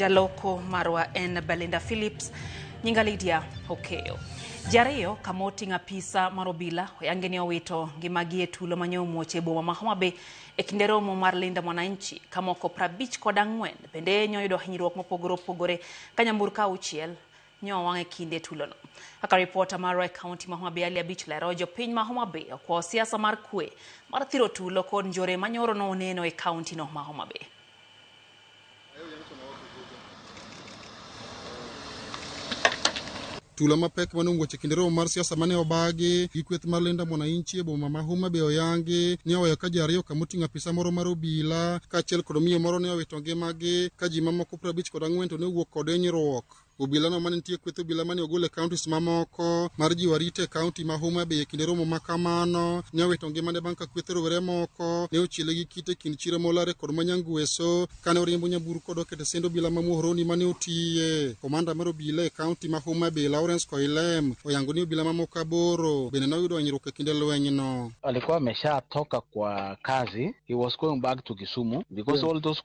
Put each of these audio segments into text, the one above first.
jaloko marwa en Belinda Phillips nyinga Lydia Hokeo. Jariyo kamoti ng'apisa marobila oyangeni owito ngimagi e tulo manyomuoche boma ma Homa Bay e kinde romo mar linda mwananchi kamoko 54 bende nyoyudo hinyruok mopogore opogore ka nyamburko auchiel nyowang' e kinde tulono. Kaka reporter marwa e kaunti ma Homa Bay Ali Abich lero, jopiny ma Homa Bay okwayo siasa mar kwe mar thiro tulo kod njore manyoro no oneno e kaunti no ma Homa Bay. Tulo mapek manowuok e kinde romo mar siasa mane obagi gi kweth mar linda mwananchi e boma ma Homa Bay oyangi ni oweyo ka ji ariyo kamoting'o apisa moro mar obila kaachiel kod miyo moro ne owito ngimagi ka ji mamoko 54 to ne owuok kod hinyruok. Obila no mane nitie kweth obila mane ogol e kauntis mamoko mar jiwo arita e kaunti ma Homa Bay e kinde romo ma kamano ne owito ngimane bang' ka kweth rowere moko ne ochiele gi kite kind chiro molare kod manyangweso kane oriembo nyamburko dok e stend obila ma Muhoroni mane otiye. Komanda mar obila e kaunti ma Homa Bay Lawrence Koilem oyango ni obila mamoko 8 bende noyudo hinyruok e kinde lweny no. Alikuwa ameshatoka kwa kazi. He was going back to Kisumu because all those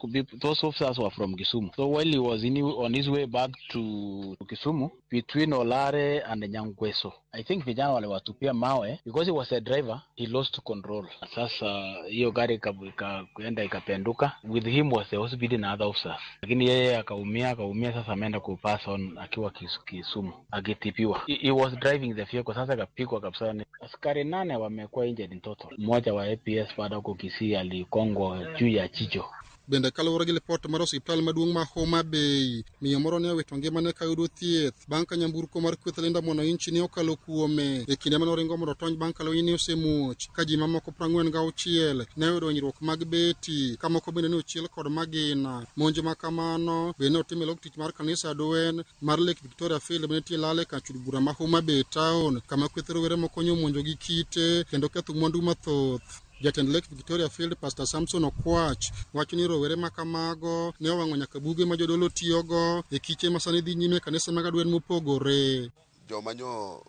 officers were from Kisumu. So while he was on his way back to Kisumu between Olare and Nyangweso, I think vijana wale watupia mawe because he was a driver, he lost control. Sasa hiyo gari kaenda ikapenduka. With him was the hospital na other officers, lakini yeye akaumia. Sasa ameenda kupass on akiwa Kisumu akitipiwa. He was driving the vehicle. Sasa kapigwa kabisa. Askari 8 wamekuwa injured in total. Mmoja wa APS baada huko Kisii alikongwa juu ya chicho. Bende kaluwore gi lipot mar osiptal maduong' ma Homa Bay, miyo moro ne owito ngimane ka yudo thieth bang' ka nyamburko mar kweth linda mwananchi ne okalo kuome e kinde mane oringo mondo otony bang' ka lweny osemuoch ka ji mamoko 46 ne oyudo hinyruok mag beti ka moko bende ne ochiel kod magina. Monj ma kamano bende ne otim e lok tich mar kanisa Adwen mar Lake Victoria Field bende nitie lale ka chud bura ma Homa Bay Town kama kweth rowere moko nyomonjo gi kite kendo ketho mwandu mathoth. Jatend Lake Victoria Field Pastor Samson Okwach wacho ni rowere makamago ne owang'o nyaka buge ma jodolo tiyogo e kiche ma sani dhi nyime kanisa mag Adwen mopogore. Jomanyo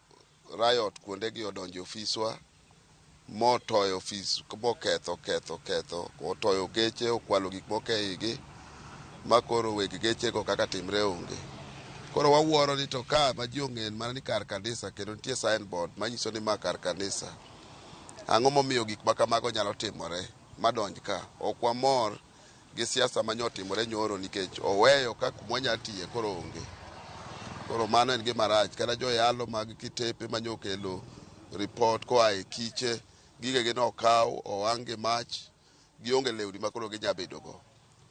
riot kuondegi odonjo ofiswa motoyo ofis ketho otoyo geche okwalo gik moko e igi makoro weg gechego kaka timre onge. Koro wawuoro ni to ka ma ji ong'en mana ni kar kanisa kendo nitie signboard manyiso ni ma kar kanisa, ang'o momiyo gik makamago nyalo timore madonj ka. Ok wamor gi siasa manyotimore nyoro nikech oweyo ka kumwanya tiye koro onge. Koro mano en gima rach. Kada joyalo mag kitepe manyokelo report koa e kiche gigegi nokaw owang' gi mach gionge lewni makoro ginyabedogo.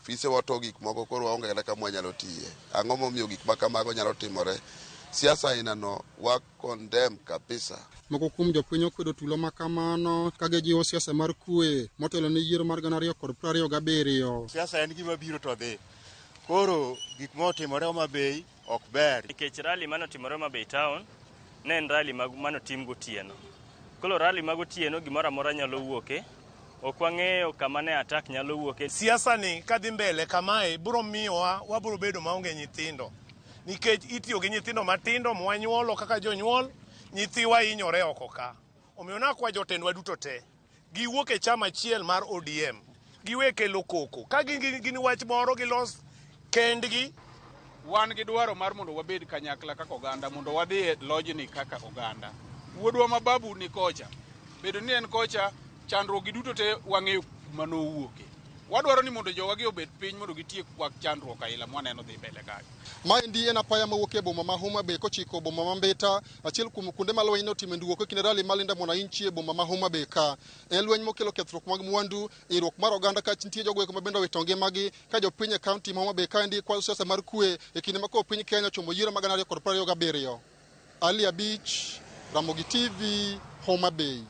Fise wato gik moko koro waonge kata kama wanyalo tiye. Ang'o momiyo gik makamago nyalo timore? Siasa inano wa condemn kabisa. Moko kuom jopiny okwedo tulo makamano ka gijiwo siasa mar kwe motelo ne yiero mar 2027. Siasa en gima biro to dhi. Koro gik motimore Homa Bay ok ber. Nikech rally manotimore Homa Bay Town ne en rally manotim gotieno. Koro rally magotieno gimoro amora nyalo wuoke. Ok wang'eyo kama ne attack nyalo wuoke. Siasa ni kadhi mbele kamae biro miyowa wabiro bedo maonge nyithindo. Nikech itiyo gi nyithindo matindo mwanyuolo kaka jonyuol, nyithiwa hinyore oko ka. Omiyo nakwa jotendwa duto te giwuok e chama achiel mar ODM giwe kelo koko ka gin wach moro gilos kendgi. Wan gi dwaro mar mondo wabed kanyakla kaka oganda mondo wadhi e lojni kaka oganda. Wuodwa ma babu ni kocha bedo ni en kocha, chandruok gi duto te wang'eyo kuma nowuoke. Wadwaro ni mondo jowagi obed piny mondo gitiek kwak chandruok aila mwaneno dhi mbele kae. Maendi en apaya mawuok e boma ma Homa Bay kochiko boma ma Mbita, achiel kuom kuonde ma lweny notime nduoko e kinde rally mar linda mwananchi e boma ma Homa Bay ka. En lweny mokelo kethruok mag mwandu, hinyruok mar oganda ka nitie jogo ma bende owito ngimagi ka jopiny e kaunti ma Homa Bay ka ndi kwa siasa mar kwe e kinde ma piny Kenya chomo yiero mag 2027. Ali Abich, Ramogi TV, Homa Bay.